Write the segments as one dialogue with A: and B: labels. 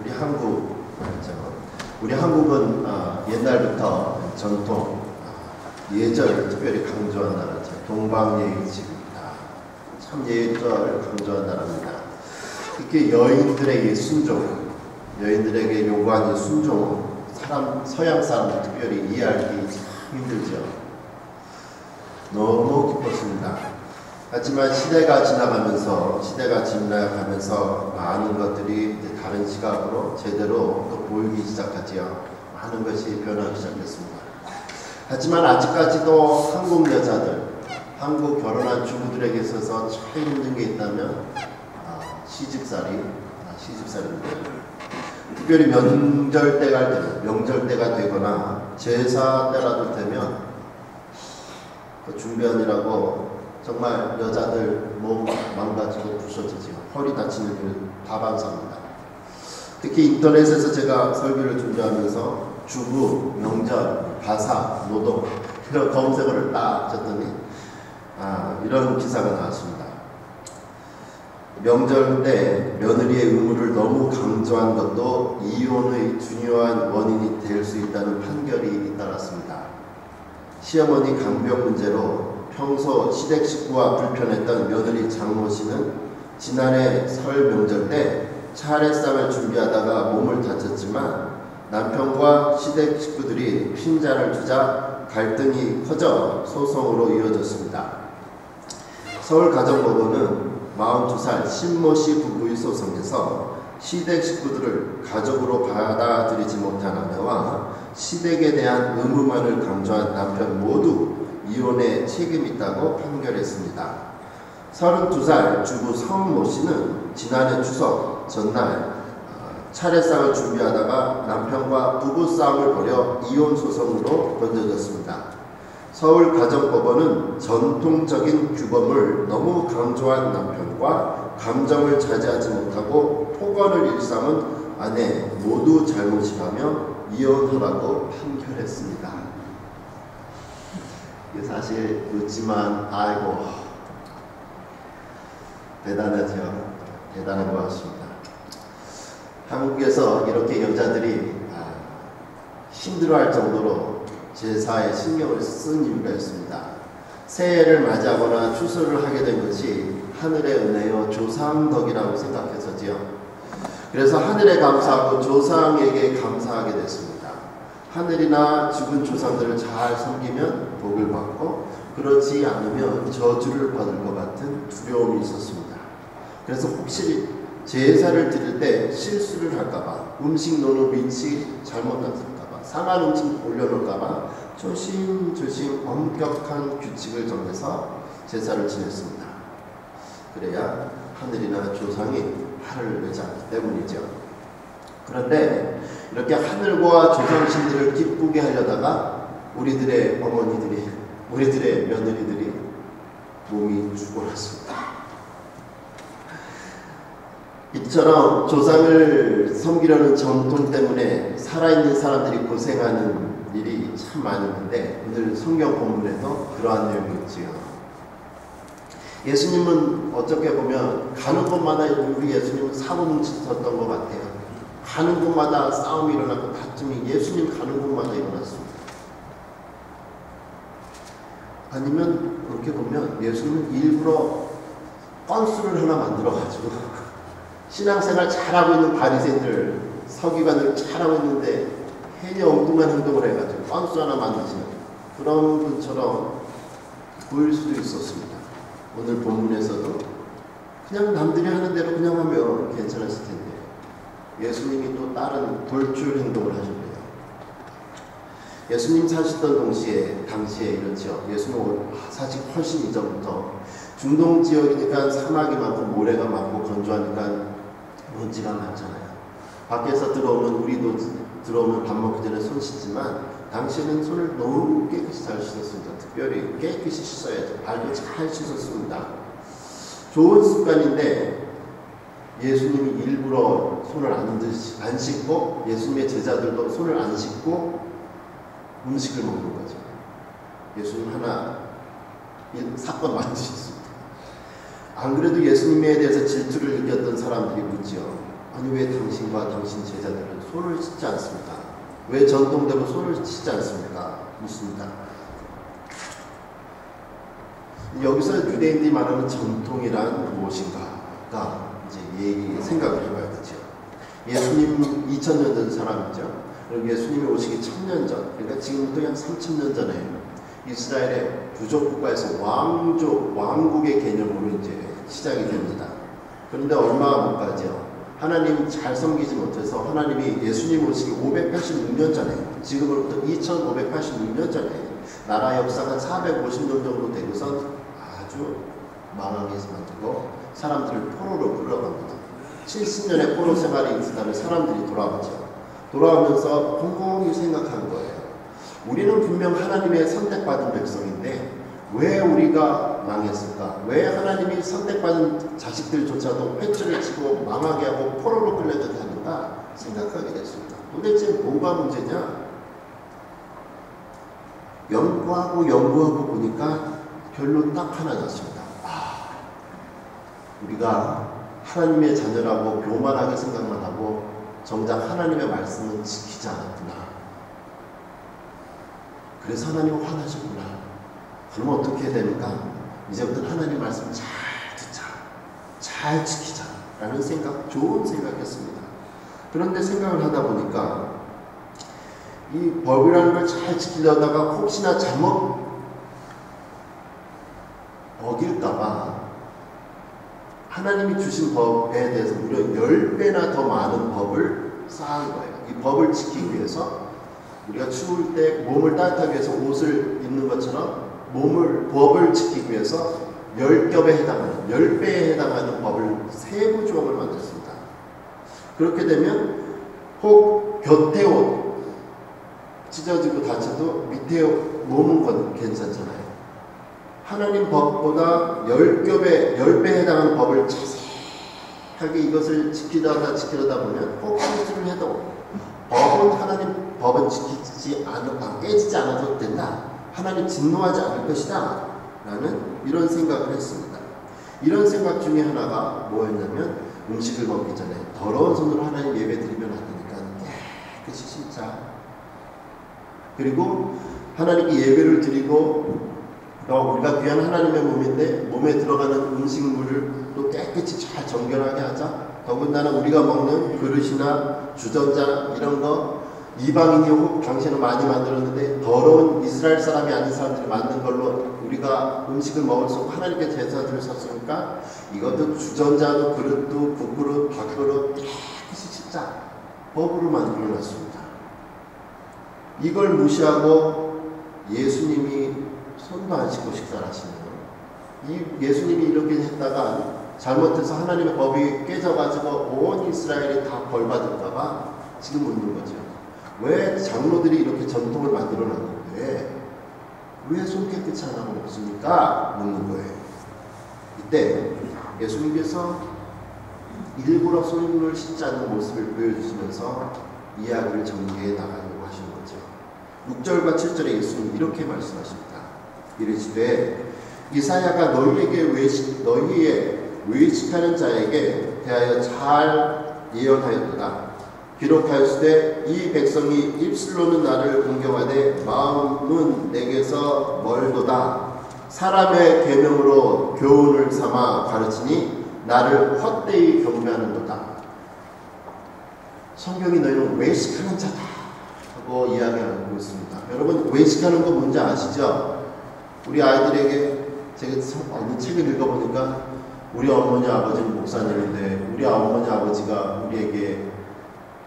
A: 우리 한국 말이죠. 우리 한국은 옛날부터 전통 예절을 특별히 강조한 나라죠. 동방예의지입니다. 참 예절을 강조한 나라입니다. 특히 여인들에게 순종, 여인들에게 요구하는 순종, 서양 사람들 특별히 이해하기 참 힘들죠. 너무 기뻤습니다. 하지만 시대가 지나가면서 많은 것들이 이제 다른 시각으로 제대로 또 보이기 시작하지요. 많은 것이 변하기 시작했습니다. 하지만 아직까지도 한국 여자들, 한국 결혼한 주부들에게 있어서 제일 힘든 게 있다면 시집살이인데, 특별히 명절 때가 되거나 제사 때라도 되면 준비하느라고 정말 여자들 몸 망가지고 부서지죠. 허리 다치는 일 다반사입니다. 특히 인터넷에서 제가 설교를 준비하면서 주부, 명절, 가사, 노동 이런 검색어를 딱 쳤더니 이런 기사가 나왔습니다. 명절 때 며느리의 의무를 너무 강조한 것도 이혼의 중요한 원인이 될 수 있다는 판결이 잇따랐습니다. 시어머니 강병 문제로 평소 시댁 식구와 불편했던 며느리 장모 씨는 지난해 설 명절 때 차례상을 준비하다가 몸을 다쳤지만 남편과 시댁 식구들이 핀잔을 주자 갈등이 커져 소송으로 이어졌습니다. 서울가정법원은 42살 신모 씨 부부의 소송에서 시댁 식구들을 가족으로 받아들이지 못한 아내와 시댁에 대한 의무만을 강조한 남편 모두 이혼에 책임이 있다고 판결했습니다. 32살 주부 성모 씨는 지난해 추석 전날 차례상을 준비하다가 남편과 부부싸움을 벌여 이혼 소송으로 번져졌습니다. 서울가정법원은 전통적인 규범을 너무 강조한 남편과 감정을 자제하지 못하고 폭언을 일삼은 아내 모두 잘못이라며 이혼하라고 판결했습니다. 이게 사실 웃지만 아이고 대단하죠. 대단한 것 같습니다. 한국에서 이렇게 여자들이 힘들어할 정도로 제사에 신경을 쓴 이유가 있습니다. 새해를 맞이하거나 추수를 하게 된 것이 하늘의 은혜요 조상 덕이라고 생각해서지요. 그래서 하늘에 감사하고 조상에게 감사하게 됐습니다. 하늘이나 죽은 조상들을 잘 섬기면 복을 받고 그렇지 않으면 저주를 받을 것 같은 두려움이 있었습니다. 그래서 혹시 제사를 드릴 때 실수를 할까봐, 음식 놓는 위치 잘못할까봐, 상한 음식 올려놓을까봐 조심조심 엄격한 규칙을 정해서 제사를 지냈습니다. 그래야 하늘이나 조상이 화를 내지 않기 때문이죠. 그런데 이렇게 하늘과 조상신들을 기쁘게 하려다가 우리들의 어머니들이, 우리들의 며느리들이 몸이 죽어났습니다. 이처럼 조상을 섬기려는 전통 때문에 살아있는 사람들이 고생하는 일이 참 많은데 오늘 성경 본문에도 그러한 내용이 있지요. 예수님은 어떻게 보면 가는 곳마다 우리 예수님은 사고뭉치셨던 것 같아요. 가는 곳마다 싸움이 일어나고 다툼이 예수님 가는 곳마다 일어났습니다. 아니면 그렇게 보면 예수님은 일부러 건수를 하나 만들어가지고 신앙생활 잘하고 있는 바리새인들, 서기관들 잘하고 있는데 괜히 엉뚱한 행동을 해가지고 건수 하나 만드시는 그런 분처럼 보일 수도 있었습니다. 오늘 본문에서도 그냥 남들이 하는 대로 그냥 하면 괜찮았을 텐데 예수님이 또 다른 돌출 행동을 하셨네요. 예수님 사시던 당시에 이렇죠. 예수님은 사실 훨씬 이전부터 중동 지역이니까 사막이 많고 모래가 많고 건조하니까 먼지가 많잖아요. 밖에서 우리도 들어오면 밥 먹기 전에 손 씻지만 당시에는 손을 너무 깨끗이 잘 씻었습니다. 특별히 깨끗이 씻어야죠. 발도 잘 씻었습니다. 좋은 습관인데 예수님이 일부러 손을 안 씻고 예수님의 제자들도 손을 안 씻고 음식을 먹는 거죠. 예수님 하나 사건 만드셨습니다. 안 그래도 예수님에 대해서 질투를 느꼈던 사람들이 묻지요. 아니 왜 당신과 당신 제자들은 손을 씻지 않습니까? 왜 전통대로 손을 씻지 않습니까? 묻습니다. 여기서 유대인들이 말하는 전통이란 무엇인가가 이제 생각을 해봐야 되죠. 예수님 2000년 전 사람이죠. 그리고 예수님이 오시기 1000년 전, 그러니까 지금부터 약 3000년 전에 이스라엘의 부족 국가에서 왕국의 개념으로 이제 시작이 됩니다. 그런데 얼마 못 가죠. 하나님 잘 섬기지 못해서 하나님이 예수님 오시기 586년 전에, 지금으로부터 2586년 전에 나라 역사가 450년 정도 되고선 아주 망하게 만들고 사람들을 포로로 끌어갑니다. 70년의 포로 생활이 있었다면 사람들이 돌아오죠. 돌아오면서 곰곰이 생각한 거예요. 우리는 분명 하나님의 선택받은 백성인데 왜 우리가 망했을까? 왜 하나님이 선택받은 자식들조차도 회초를 치고 망하게 하고 포로로 끌려가게 하는가 생각하게 됐습니다. 도대체 뭐가 문제냐? 연구하고 보니까 결론 딱 하나 났습니다. 우리가 하나님의 자녀라고 교만하게 생각만 하고 정작 하나님의 말씀은 지키지 않았구나. 그래서 하나님은 화나셨구나. 그러면 어떻게 됩니까? 이제부터 하나님 말씀 잘 듣자, 잘 지키자 라는 생각, 좋은 생각이었습니다. 그런데 생각을 하다 보니까 이 법이라는 걸 잘 지키려다가 혹시나 잘못 어길까봐 하나님이 주신 법에 대해서 무려 10배나 더 많은 법을 쌓은 거예요. 이 법을 지키기 위해서 우리가 추울 때 몸을 따뜻하게 해서 옷을 입는 것처럼 법을 지키기 위해서 10겹에 해당하는, 10배에 해당하는 법을 세부 조항을 만들었습니다. 그렇게 되면 혹 곁에 옷 찢어지고 다쳐도 밑에 몸은 건 괜찮잖아요. 하나님 법보다 10배 해당하는 법을 자세하게 이것을 지키려다 보면 혹 실수를 해도 법은 깨지지 않아도 된다. 하나님 진노하지 않을 것이다. 라는 이런 생각을 했습니다. 이런 생각 중에 하나가 뭐였냐면 음식을 먹기 전에 더러운 손으로 하나님 예배 드리면 안 되니까 깨끗이 씻자. 그리고 하나님께 예배를 드리고 우리가 귀한 하나님의 몸인데 몸에 들어가는 음식물을 또 깨끗이 잘 정결하게 하자. 더군다나 우리가 먹는 그릇이나 주전자 이런 거 이방인이 혹 당시에는 많이 만들었는데 더러운 이스라엘 사람이 아닌 사람들이 만든 걸로 우리가 음식을 먹을 수 없고 하나님께 제사들을 섰으니까 이것도 주전자도 그릇도 국그릇 밥그릇 깨끗이 씻자. 법으로 만들어놨습니다. 이걸 무시하고 예수님이 손도 안 씻고 식사를 하시네요. 예수님이 이렇게 했다가 잘못해서 하나님의 법이 깨져가지고 온 이스라엘이 다 벌받을까봐 지금 묻는 거죠. 왜 장로들이 이렇게 전통을 만들어놨는데 왜 손 깨끗이 안 하고 먹습니까? 묻는 거예요. 이때 예수님께서 일부러 손을 씻지 않는 모습을 보여주시면서 이야기를 전개해 나가려고 하시는 거죠. 6절과 7절에 예수님 이렇게 말씀하십니다. 이르시되 이사야가 너희의 외식하는 자에게 대하여 잘 예언하였도다. 기록하였으되 이 백성이 입술로는 나를 공경하되 마음은 내게서 멀도다. 사람의 계명으로 교훈을 삼아 가르치니 나를 헛되이 경배하는도다. 성경이 너희는 외식하는 자다 하고 이야기하고 있습니다. 여러분 외식하는 거 뭔지 아시죠? 우리 아이들에게 제가 어느 책을 읽어보니까 우리 어머니 아버지는 목사님인데 우리 어머니 아버지가 우리에게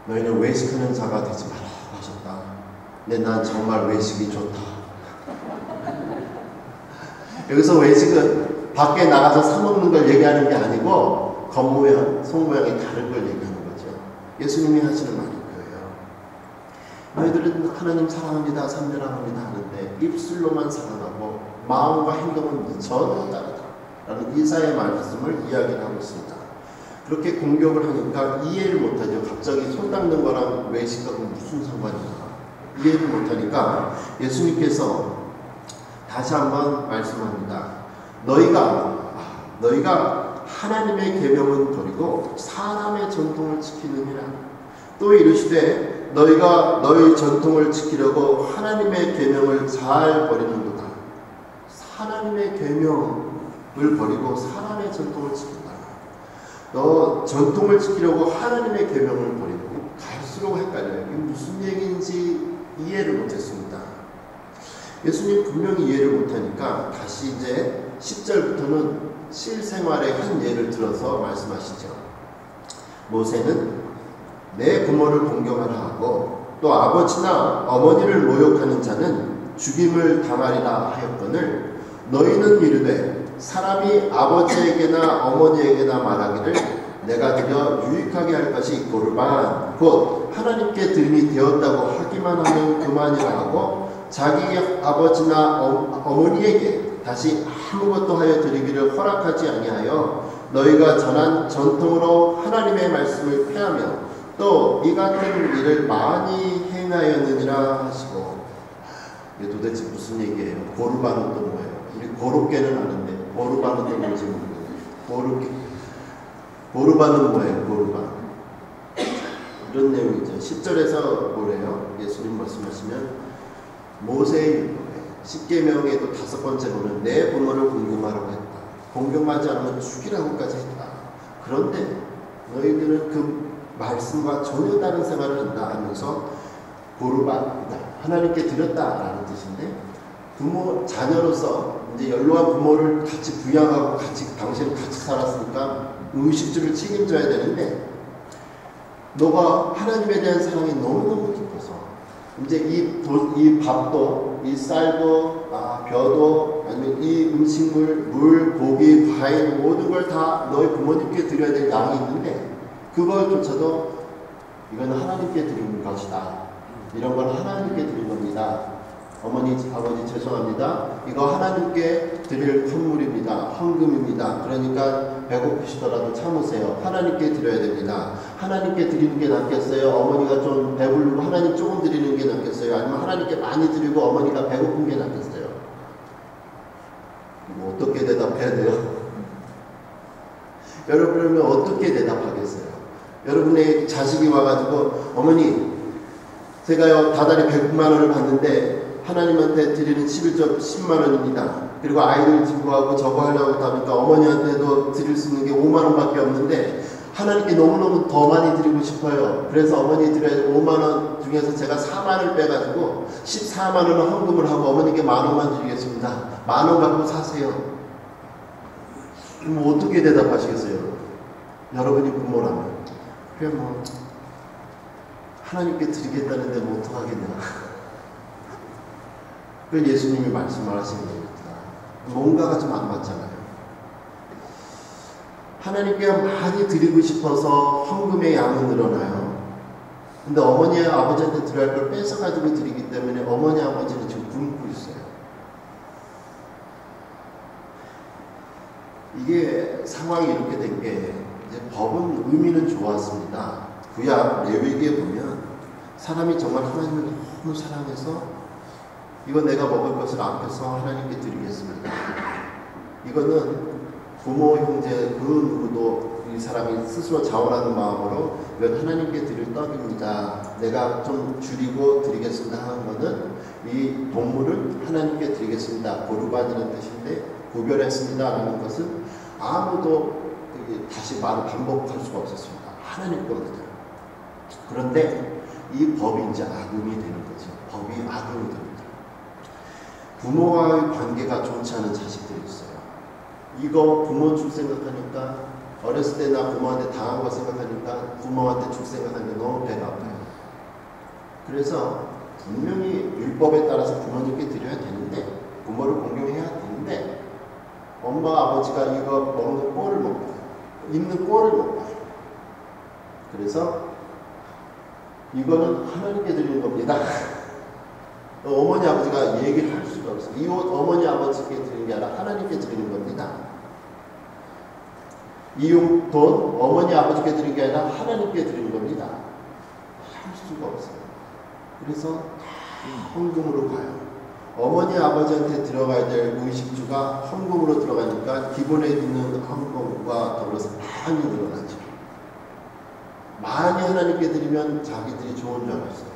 A: 너희는 외식하는 자가 되지 말라고 하셨다. 근데 난 정말 외식이 좋다. 여기서 외식은 밖에 나가서 사 먹는 걸 얘기하는 게 아니고 겉모양, 속모양이 다른 걸 얘기하는 거죠. 예수님이 하시는 말이 그거예요. 너희들은 하나님 사랑합니다, 삼대랑합니다 하는데 입술로만 사랑하고 마음과 행동은 전혀 다르다. 라는 이사의 말씀을 이야기하고 있습니다. 그렇게 공격을 하니까 이해를 못하죠. 갑자기 손 닦는 거랑 외식하고 무슨 상관인가 이해를 못하니까 예수님께서 다시 한번 말씀합니다. 너희가 하나님의 계명은 버리고 사람의 전통을 지키느니라. 또 이르시되 너희가 너희 전통을 지키려고 하나님의 계명을 잘 버리는도다. 하나님의 계명을 버리고 사람의 전통을 지킨다. 너 전통을 지키려고 하나님의 계명을 버리고 갈수록 헷갈려요. 이게 무슨 얘기인지 이해를 못했습니다. 예수님 분명히 이해를 못하니까 다시 이제 10절부터는 실생활의 한 예를 들어서 말씀하시죠. 모세는 내 부모를 공경하라 하고 또 아버지나 어머니를 모욕하는 자는 죽임을 당하리라 하였거늘 너희는 이르되 사람이 아버지에게나 어머니에게나 말하기를 내가 드려 유익하게 할 것이 고르반 곧 하나님께 드림이 되었다고 하기만 하면 그만이라 하고 자기 아버지나 어머니에게 다시 아무것도 하여 드리기를 허락하지 아니하여 너희가 전한 전통으로 하나님의 말씀을 폐하며 또 이 같은 일을 많이 행하였느니라 하시고. 이게 도대체 무슨 얘기예요? 고르반은 또 뭐예요? 우리 고롭게는 아는데 고르반은 또 뭔지 모르겠어요. 고르반은 뭐예요? 고르반 이런 내용이죠. 10절에서 뭐래요? 예수님 말씀하시면 모세의 율법에 10계명에도 5번째 보면 내 부모를 공경하라고 했다. 공경하지 않으면 죽이라고까지 했다. 그런데 너희들은 그 말씀과 전혀 다른 생활을 한다 하면서 고르반이다. 하나님께 드렸다라는 뜻인데 부모, 자녀로서 이제 연로한 부모를 같이 부양하고 같이 당신은 같이 살았으니까 의식주를 책임져야 되는데 너가 하나님에 대한 사랑이 너무너무 깊어서 이제 이 밥도 이 쌀도 벼도 아니면 이 음식물, 물, 고기, 과일 모든 걸 다 너희 부모님께 드려야 될 양이 있는데 그걸조차도 이건 하나님께 드리는 것이다. 이런 건 하나님께 드린 겁니다. 어머니, 아버지 죄송합니다. 이거 하나님께 드릴 선물입니다. 헌금입니다. 그러니까 배고프시더라도 참으세요. 하나님께 드려야 됩니다. 하나님께 드리는 게 낫겠어요? 어머니가 좀 배부르고 하나님 조금 드리는 게 낫겠어요? 아니면 하나님께 많이 드리고 어머니가 배고픈 게 낫겠어요? 뭐 어떻게 대답해야 돼요? 여러분은 어떻게 대답하겠어요? 여러분의 자식이 와가지고 어머니 제가요 다달이 100만 원을 받는데 하나님한테 드리는 11조 10만 원입니다. 그리고 아이들 지구하고 저거 하려고 하니까 어머니한테도 드릴 수 있는 게 5만 원밖에 없는데 하나님께 너무너무 더 많이 드리고 싶어요. 그래서 어머니 드려야 5만 원 중에서 제가 4만 원을 빼가지고 14만 원을 헌금을 하고 어머니께 만 원만 드리겠습니다. 만 원 갖고 사세요. 그럼 어떻게 대답하시겠어요? 여러분이 부모라면. 그래 뭐 하나님께 드리겠다는데 뭐 어떡하겠냐. 그 예수님이 말씀을 하시는 겁니다. 뭔가가 좀 안 맞잖아요. 하나님께 많이 드리고 싶어서 헌금의 양은 늘어나요. 근데 어머니 아버지한테 드려야 할 걸 뺏어가지고 드리기 때문에 어머니 아버지는 지금 굶고 있어요. 이게 상황이 이렇게 된 게 이제 법은 의미는 좋았습니다. 구약 레위기에 보면 사람이 정말 하나님을 너무 사랑해서 이거 내가 먹을 것을 아껴서 하나님께 드리겠습니다. 이거는 부모, 형제 그 누구도 이 사람이 스스로 자원하는 마음으로 이건 하나님께 드릴 떡입니다. 내가 좀 줄이고 드리겠습니다 하는 거는 이 동물을 하나님께 드리겠습니다. 고르반이라는 뜻인데 구별했습니다 라는 것은 아무도 다시 말을 반복할 수가 없었습니다. 하나님 겁니다. 그런데 이 법이 이제 악용이 되는 거죠. 법이 악용이 됩니다. 부모와의 관계가 좋지 않은 자식들이 있어요. 이거 부모 줄 생각하니까 어렸을 때 나 부모한테 당한 거 생각하니까 부모한테 줄 생각하니까 너무 배가 아파요. 그래서 분명히 율법에 따라서 부모님께 드려야 되는데 부모를 공경해야 되는데 엄마 아버지가 이거 먹는 꼴을 못 봐요. 입는 꼴을 못 봐요. 그래서 이거는 하나님께 드리는 겁니다. 어머니 아버지가 얘기를 할 수가 없어요. 이 옷 어머니 아버지께 드리는 게 아니라 하나님께 드리는 겁니다. 이 돈 어머니 아버지께 드리는 게 아니라 하나님께 드리는 겁니다. 할 수가 없어요. 그래서 헌금으로 가요. 어머니 아버지한테 들어가야 될 의식주가 헌금으로 들어가니까 기본에 있는 헌금과 더불어서 많이 늘어나죠. 많이 하나님께 드리면 자기들이 좋은 줄 알았어요.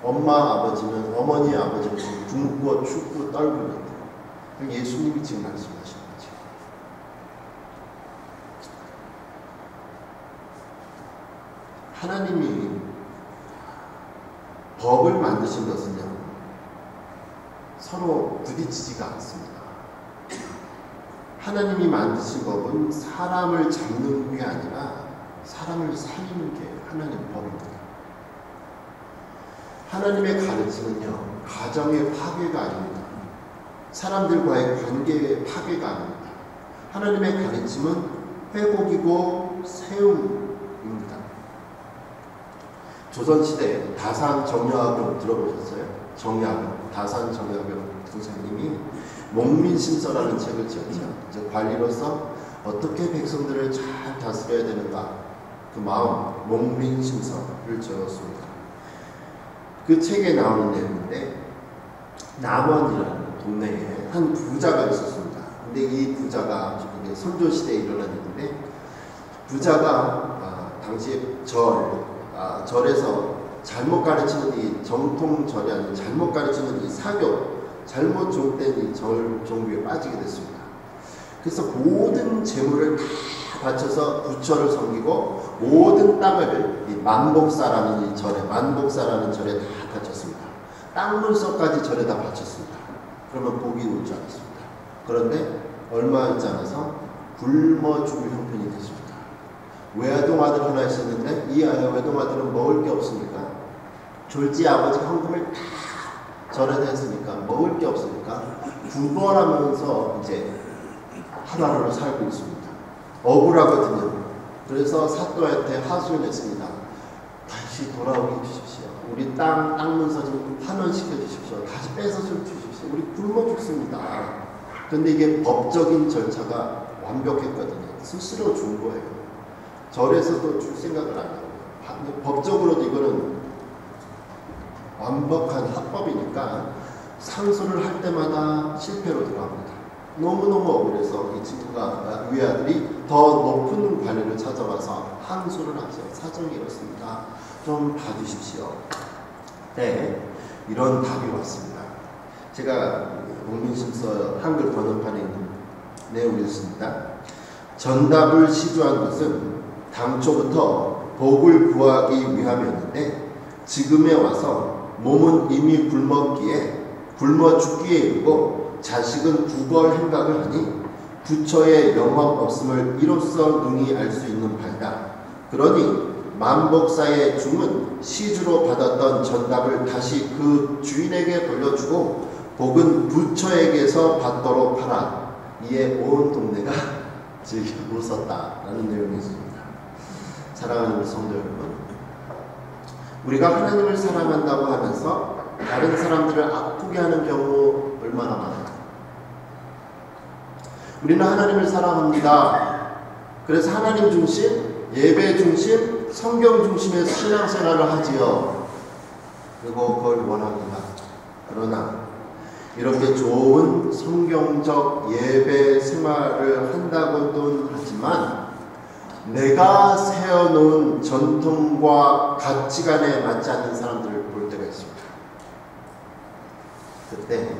A: 어머니 아버지는 굶고 춥고 떨고 있는데 예수님이 지금 말씀하시는 거죠. 하나님이 법을 만드신 것은요, 서로 부딪히지가 않습니다. 하나님이 만드신 법은 사람을 잡는 게 아니라 사람을 살리는 게 하나님 법입니다. 하나님의 가르침은요, 가정의 파괴가 아닙니다. 사람들과의 관계의 파괴가 아닙니다. 하나님의 가르침은 회복이고 세움입니다. 조선시대 다산정여학을 들어보셨어요? 정여학을, 다산정여학을 선생님이 목민심서라는 책을 지었죠. 관리로서 어떻게 백성들을 잘 다스려야 되는가, 그 마음, 목민심서를 적었습니다. 그 책에 나오는 내용인데, 남원이라는 동네에 한 부자가 있었습니다. 근데 이 부자가 선조시대에 일어난 일인데, 부자가 당시에 절에서 잘못 가르치는 이 정통절이 아닌 잘못 가르치는 이 사교, 잘못 종된 이 절 종교에 빠지게 됐습니다. 그래서 모든 재물을 다 바쳐서 부처를 섬기고 모든 땅을 이 만복사라는 이 절에, 만복사라는 절에 다 바쳤습니다. 땅 문서까지 절에 다 바쳤습니다. 그러면 복이 올 줄 알았습니다. 그런데 얼마 있지 않아서 굶어 죽을 형편이 됐습니다. 외아동 아들 하나 있었는데 이 외아동 아들은 먹을 게 없으니까 졸지 아버지가 헌금을 다 절에다 했으니까 먹을 게 없으니까 구걸하면서 이제 하루하루 살고 있습니다. 억울하거든요. 그래서 사또한테 하소연 했습니다. 다시 돌아오게 해주십시오. 우리 땅 문서 좀 환원시켜 주십시오. 다시 뺏어 좀 주십시오. 우리 굶어 죽습니다. 근데 이게 법적인 절차가 완벽했거든요. 스스로 준 거예요. 절에서도 줄 생각을 안 해요. 법적으로도 이거는 완벽한 합법이니까 상소를 할 때마다 실패로 돌아갑니다. 너무너무 억울해서 이 친구가, 외아들이 더 높은 관리를 찾아와서 항소를 하죠. 사정이 이렇습니다. 좀 봐주십시오. 네, 이런 답이 왔습니다. 제가 목민심서 한글 번역판에 있는 내용이 있습니다. 전답을 시도한 것은 당초부터 복을 구하기 위함이었는데 지금에 와서 몸은 이미 굶어 죽기에 이르고 자식은 구걸 행각을 하니 부처의 영업 없음을 이로써 능히 알 수 있는 바이다. 그러니 만복사의 중은 시주로 받았던 전답을 다시 그 주인에게 돌려주고 복은 부처에게서 받도록 하라. 이에 온 동네가 즐겨 웃었다라는 내용이 있습니다. 사랑하는 우리 성도 여러분, 우리가 하나님을 사랑한다고 하면서 다른 사람들을 아프게 하는 경우 얼마나 많아요. 우리는 하나님을 사랑합니다. 그래서 하나님 중심, 예배 중심, 성경 중심의 신앙생활을 하지요. 그리고 그걸 원합니다. 그러나 이렇게 좋은 성경적 예배 생활을 한다고는 하지만 내가 세워놓은 전통과 가치관에 맞지 않는 사람들을 볼 때가 있습니다. 그때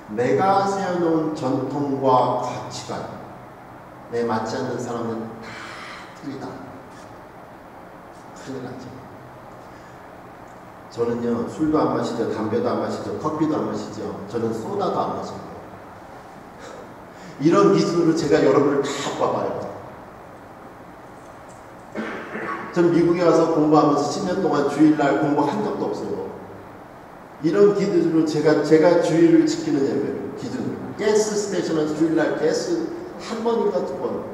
A: 내가 세워놓은 전통과 가치관에 맞지 않는 사람은 다 틀리다. 큰일 나죠. 저는요, 술도 안 마시죠, 담배도 안 마시죠, 커피도 안 마시죠. 저는 소다도 안 마셔요. 이런 기준으로 제가 여러분을 다 봐봐요. 전 미국에 와서 공부하면서 10년 동안 주일날 공부한 적도 없어요. 이런 기준으로 제가 주일을 지키는 예배를 기준으로. 가스 스테이션에서 주일날 가스 한 번인가 두 번.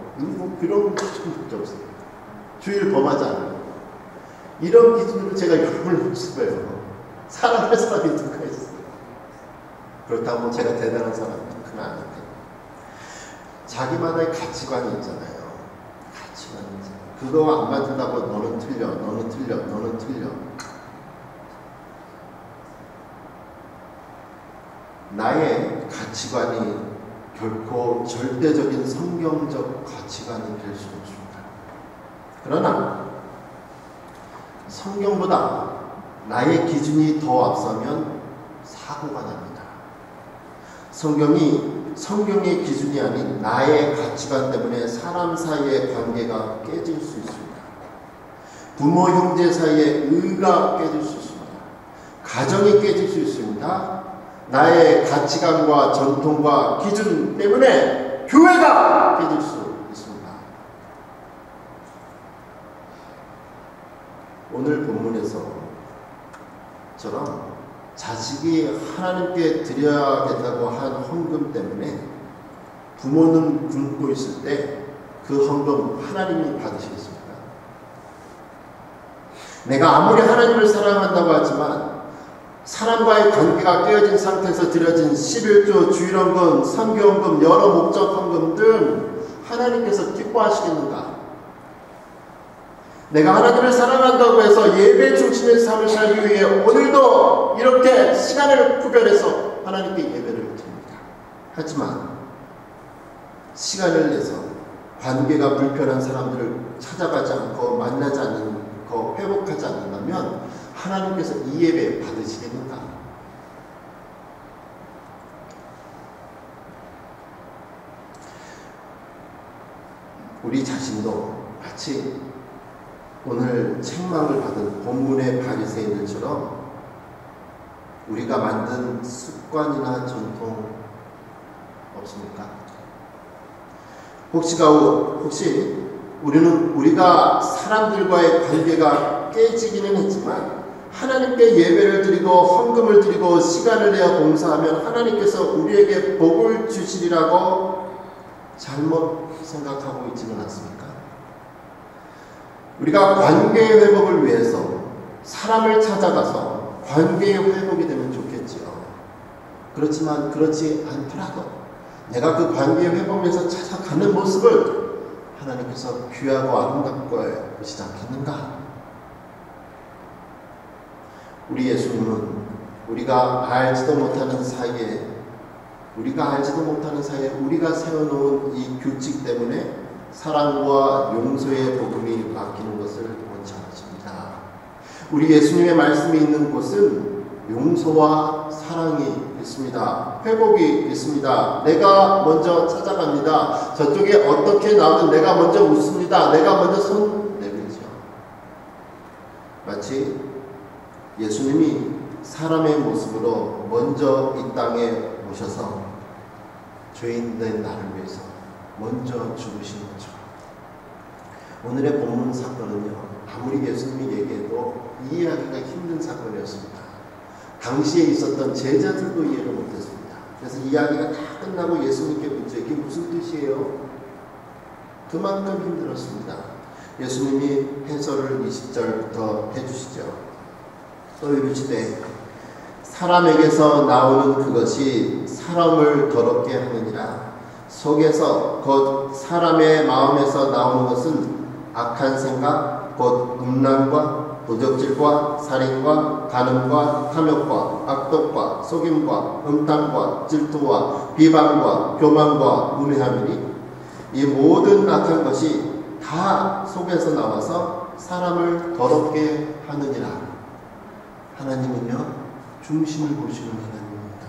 A: 그런 것밖에 없어요. 주일 범하지 않아요. 이런 기준으로 제가 여러분을 모습해요. 사랑할 사람이 누가 있어요. 그렇다고 제가 대단한 사람은 그건 아닌데. 자기만의 가치관이 있잖아요. 가치관이 있잖아요. 그거 안 맞는다고 너는 틀려, 너는 틀려, 너는 틀려. 나의 가치관이 결코 절대적인 성경적 가치관이 될 수 없습니다. 그러나 성경보다 나의 기준이 더 앞서면 사고가 납니다. 성경의 기준이 아닌 나의 가치관 때문에 사람 사이의 관계가 깨질 수 있습니다. 부모 형제 사이의 의가 깨질 수 있습니다. 가정이 깨질 수 있습니다. 나의 가치관과 전통과 기준 때문에 교회가 깨질 수 있습니다. 오늘 본문에서처럼 자식이 하나님께 드려야겠다고 한 헌금 때문에 부모는 굶고 있을 때 그 헌금 하나님이 받으시겠습니까? 내가 아무리 하나님을 사랑한다고 하지만 사람과의 관계가 깨어진 상태에서 드려진 11조 주일헌금, 선교헌금, 여러 목적 헌금들 하나님께서 기뻐하시겠는가? 내가 하나님을 사랑한다고 해서 예배 중심의 삶을 살기 위해 오늘도 이렇게 시간을 구별해서 하나님께 예배를 드립니다. 하지만 시간을 내서 관계가 불편한 사람들을 찾아가지 않고 만나지 않고 회복하지 않는다면 하나님께서 이 예배 받으시겠는가? 우리 자신도 마치 오늘 책망을 받은 본문의 바리새인들처럼 우리가 만든 습관이나 전통 없습니까? 혹시 우리가 사람들과의 관계가 깨지기는 했지만 하나님께 예배를 드리고 헌금을 드리고 시간을 내어 봉사하면 하나님께서 우리에게 복을 주시리라고 잘못 생각하고 있지는 않습니까? 우리가 관계의 회복을 위해서 사람을 찾아가서 관계의 회복이 되면 좋겠지요. 그렇지만 그렇지 않더라도 내가 그 관계의 회복에서 찾아가는 모습을 하나님께서 귀하고 아름답고 보시지 않겠는가? 우리 예수님은 우리가 알지도 못하는 사이에 우리가 세워놓은 이 규칙 때문에 사랑과 용서의 복음이 막히는 것을 원치 않으십니다. 우리 예수님의 말씀이 있는 곳은 용서와 사랑이 있습니다. 회복이 있습니다. 내가 먼저 찾아갑니다. 저쪽에 어떻게 나오든 내가 먼저 웃습니다. 내가 먼저 손 내밀죠. 마치 예수님이 사람의 모습으로 먼저 이 땅에 오셔서 죄인된 나를 위해서 먼저 죽으신 거죠. 오늘의 본문 사건은요, 아무리 예수님이 얘기해도 이해하기가 힘든 사건이었습니다. 당시에 있었던 제자들도 이해를 못했습니다. 그래서 이야기가 다 끝나고 예수님께 묻죠. 이게 무슨 뜻이에요? 그만큼 힘들었습니다. 예수님이 해설을 20절부터 해주시죠. 또 이르시되 사람에게서 나오는 그것이 사람을 더럽게 하느니라. 속에서 곧 사람의 마음에서 나오는 것은 악한 생각, 곧 음란과 도적질과 살인과 간음과 탐욕과 악독과 속임과 음탕과 질투와 비방과 교만과 우매함이니 이 모든 악한 것이 다 속에서 나와서 사람을 더럽게 하느니라. 하나님은요, 중심을 보시는 하나님입니다.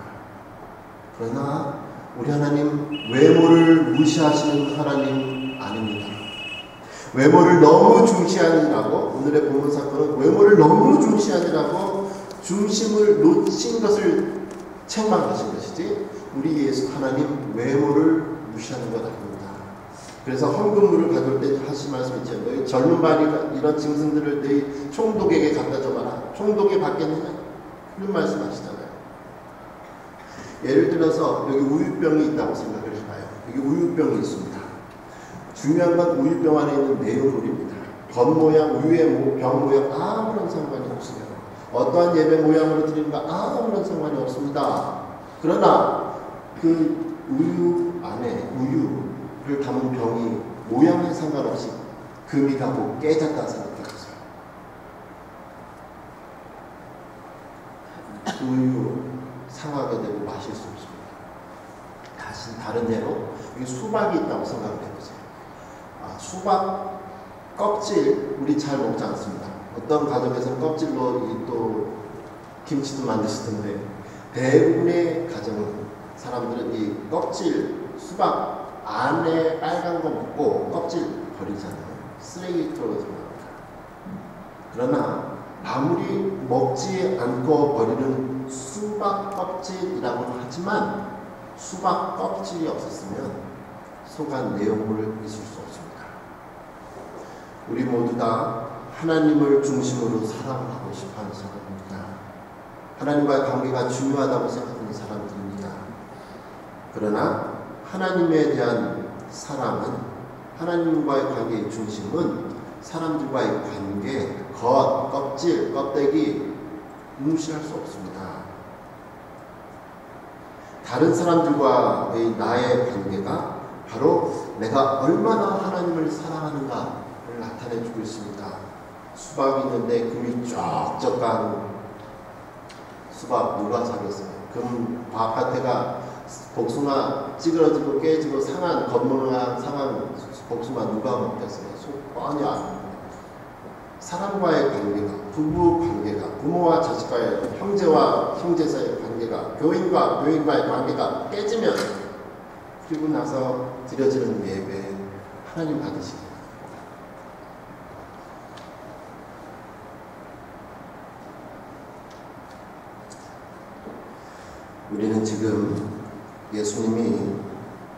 A: 그러나 우리 하나님 외모를 무시하시는 하나님 아닙니다. 외모를 너무 중시하느라고, 오늘의 본문 사건은 외모를 너무 중시하느라고 중심을 놓친 것을 책망하신 것이지, 우리 예수 하나님 외모를 무시하는 것 아닙니다. 그래서 헌금물을 가져올 때 하신 말씀 있죠. 너희 젊은 바리가 이런 짐승들을 너희 총독에게 갖다 줘봐라. 총독이 받겠느냐? 이런 말씀 하시잖아요. 예를 들어서 여기 우유병이 있다고 생각을 해봐요. 여기 우유병이 있습니다. 중요한 건 우유병 안에 있는 내용물입니다. 겉모양, 우유의 병 모양 아무런 상관이 없어요. 어떠한 예배 모양으로 드리는가 아무런 상관이 없습니다. 그러나 그 우유 안에 우유를 담은 병이 모양에 상관없이 금이 가고 깨졌다 생각해보세요. 우유 상하게 되고 마실 수 다른 예로 여기 수박이 있다고 생각을 해보세요. 수박 껍질 우리 잘 먹지 않습니다. 어떤 가정에서는 껍질로 또 김치도 만드시던데 대부분의 가정은 사람들은 이 껍질 수박 안에 빨간 거 먹고 껍질 버리잖아요. 쓰레기통으로 들어갑니다. 그러나 아무리 먹지 않고 버리는 수박 껍질이라고는 하지만 수박 껍질이 없었으면 속안 내용물을 있을 수 없습니다. 우리 모두 다 하나님을 중심으로 사랑을 하고 싶어하는 사람입니다. 하나님과의 관계가 중요하다고 생각하는 사람들입니다. 그러나 하나님에 대한 사랑은 하나님과의 관계의 중심은 사람들과의 관계, 껍질, 껍데기 무시할 수 없습니다. 다른 사람들과의 나의 관계가 바로 내가 얼마나 하나님을 사랑하는가를 나타내주고 있습니다. 수박이 있는데 금이 쫙쫙 간 수박 누가 사겠어요? 금 바깥에가 복숭아 찌그러지고 깨지고 상한 겉모양 상한 복숭아 누가 먹겠어요? 속 뻔히 아는 사람과의 관계가, 부부 관계가, 부모와 자식과의, 형제와 형제 사이의 관계가, 교인과 교인과의 관계가 깨지면 그리고 나서 드려지는 예배 하나님 받으시기 바랍니다. 우리는 지금 예수님이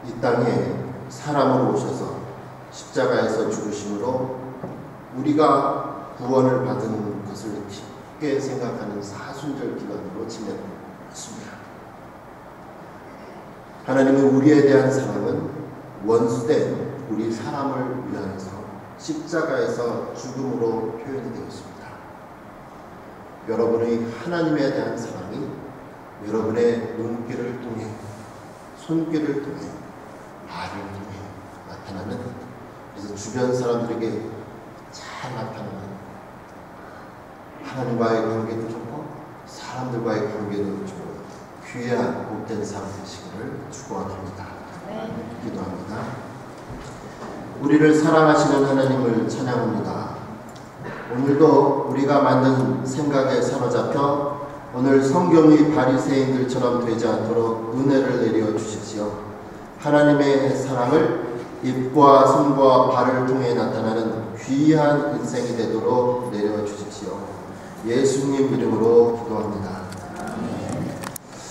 A: 이 땅에 사람으로 오셔서 십자가에서 죽으심으로 우리가 구원을 받은 것을 깊게 생각하는 사순절 기간으로 지냈습니다. 하나님은 우리에 대한 사랑은 원수된 우리 사람을 위하여서 십자가에서 죽음으로 표현이 되었습니다. 여러분의 하나님에 대한 사랑이 여러분의 눈길을 통해, 손길을 통해, 말을 통해 나타나는, 그래서 주변 사람들에게 잘 나타나는 하나님과의 관계도 좋고 사람들과의 관계도 좋고 귀한 복된 삶 되시기를 축원합니다. 기도합니다. 우리를 사랑하시는 하나님을 찬양합니다. 오늘도 우리가 만든 생각에 사로잡혀 오늘 성경의 바리새인들처럼 되지 않도록 은혜를 내려 주십시오. 하나님의 사랑을 입과 손과 발을 통해 나타나는 귀한 인생이 되도록 내려 주십시오. 예수님 이름으로 기도합니다.